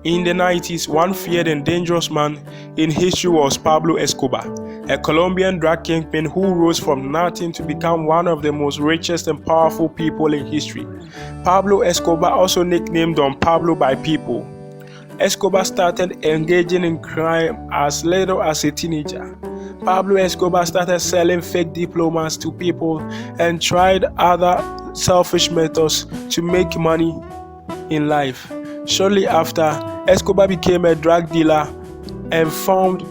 In the 90s, one feared and dangerous man in history was Pablo Escobar, a Colombian drug kingpin who rose from nothing to become one of the most richest and powerful people in history. Pablo Escobar, also nicknamed Don Pablo by people, Escobar started engaging in crime as little as a teenager. Pablo Escobar started selling fake diplomas to people and tried other selfish methods to make money in life. Shortly after, Escobar became a drug dealer and formed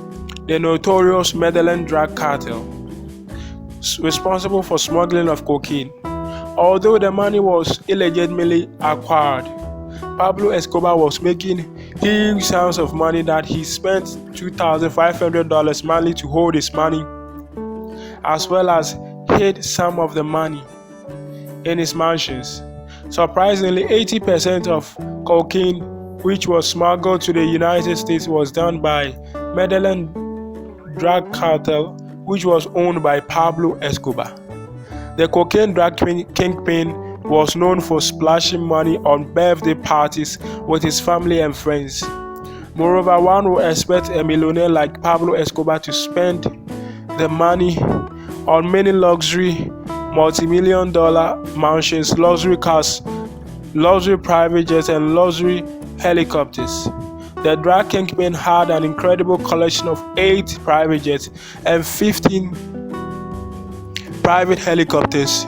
the notorious Medellin drug cartel, responsible for smuggling of cocaine. Although the money was illegitimately acquired, Pablo Escobar was making huge sums of money that he spent $2,500 monthly to hold his money, as well as hid some of the money in his mansions. Surprisingly, 80% of cocaine which was smuggled to the United States was done by Medellin drug cartel, which was owned by Pablo Escobar. The cocaine drug kingpin was known for splashing money on birthday parties with his family and friends. Moreover, one would expect a millionaire like Pablo Escobar to spend the money on many luxury, multi-million-dollar mansions, luxury cars, luxury private jets, and luxury helicopters. The drug kingpin had an incredible collection of 8 private jets and 15 private helicopters,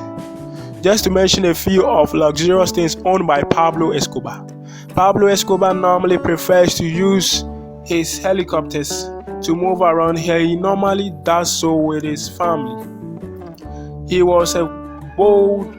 just to mention a few of luxurious things owned by Pablo Escobar. Pablo Escobar normally prefers to use his helicopters to move around here. He normally does so with his family. He was a bold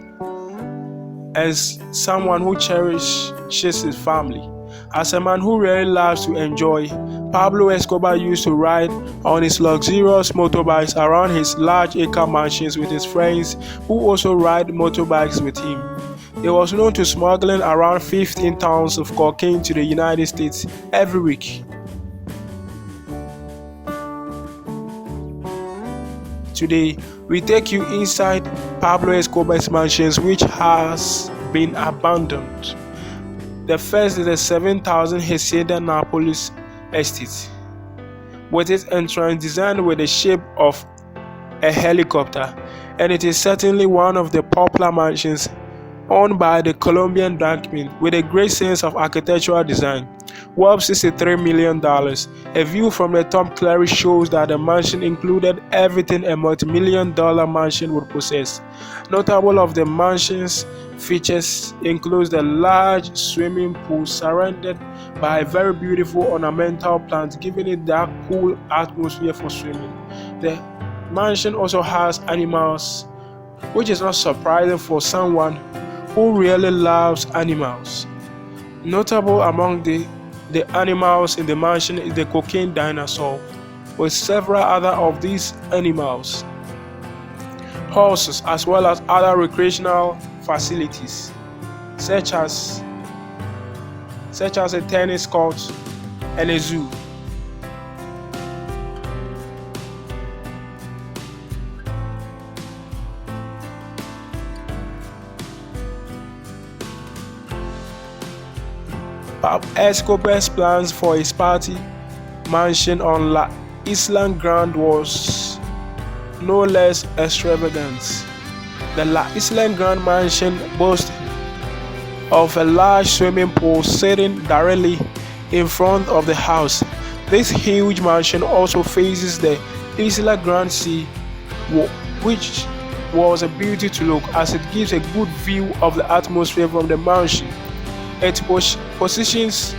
and someone who cherishes his family. As a man who really loves to enjoy, Pablo Escobar used to ride on his luxurious motorbikes around his large acre mansions with his friends who also ride motorbikes with him. He was known to smuggling around 15 tons of cocaine to the United States every week. Today, we take you inside Pablo Escobar's mansions, which has been abandoned. The first is the 7,000 Hacienda Nápoles estate, with its entrance designed with the shape of a helicopter, and it is certainly one of the popular mansions owned by the Columbian drug kingpin with a great sense of architectural design. Worth $63 million. A view from the top clearly shows that the mansion included everything a multi-million-dollar mansion would possess. Notable of the mansion's features includes the large swimming pool surrounded by very beautiful ornamental plants, giving it that cool atmosphere for swimming. The mansion also has animals, which is not surprising for someone who really loves animals. Notable among the animals in the mansion is the cocaine dinosaur, with several other of these animals, horses, as well as other recreational facilities, such as a tennis court and a zoo. Escobar's plans for his party mansion on La Isla Grande was no less extravagant. The La Isla Grande mansion boasts of a large swimming pool sitting directly in front of the house. This huge mansion also faces the Isla Grande Sea, which was a beauty to look as it gives a good view of the atmosphere from the mansion. Its positions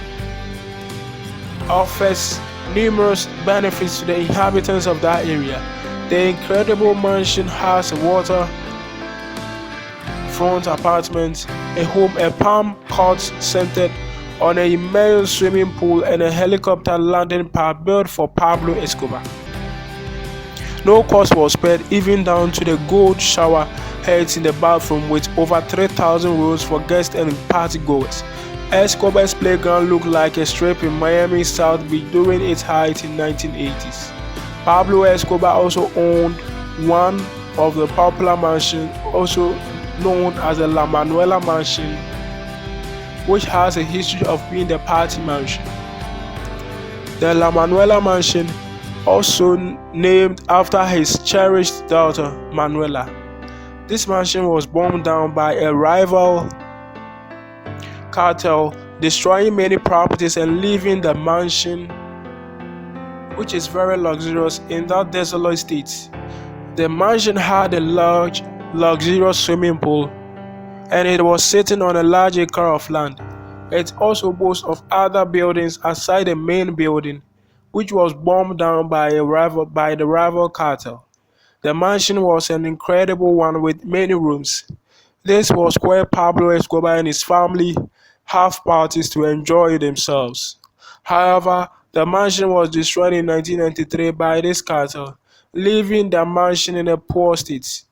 offers numerous benefits to the inhabitants of that area. The incredible mansion has a waterfront apartment, a home, a palm court centered on an immense swimming pool, and a helicopter landing pad built for Pablo Escobar. No cost was spared, even down to the gold shower heads in the bathroom, with over 3,000 rows for guests and partygoers. Escobar's playground looked like a strip in Miami's South Beach during its height in 1980s. Pablo Escobar also owned one of the popular mansions, also known as the La Manuela Mansion, which has a history of being the party mansion. The La Manuela mansion, also named after his cherished daughter Manuela. This mansion was bombed down by a rival cartel, destroying many properties and leaving the mansion, which is very luxurious, in that desolate state. The mansion had a large, luxurious swimming pool, and it was sitting on a large acre of land. It also boasts of other buildings aside the main building, which was bombed down by the rival cartel. The mansion was an incredible one with many rooms. This was where Pablo Escobar and his family have parties to enjoy themselves. However, the mansion was destroyed in 1993 by this cartel, leaving the mansion in a poor state.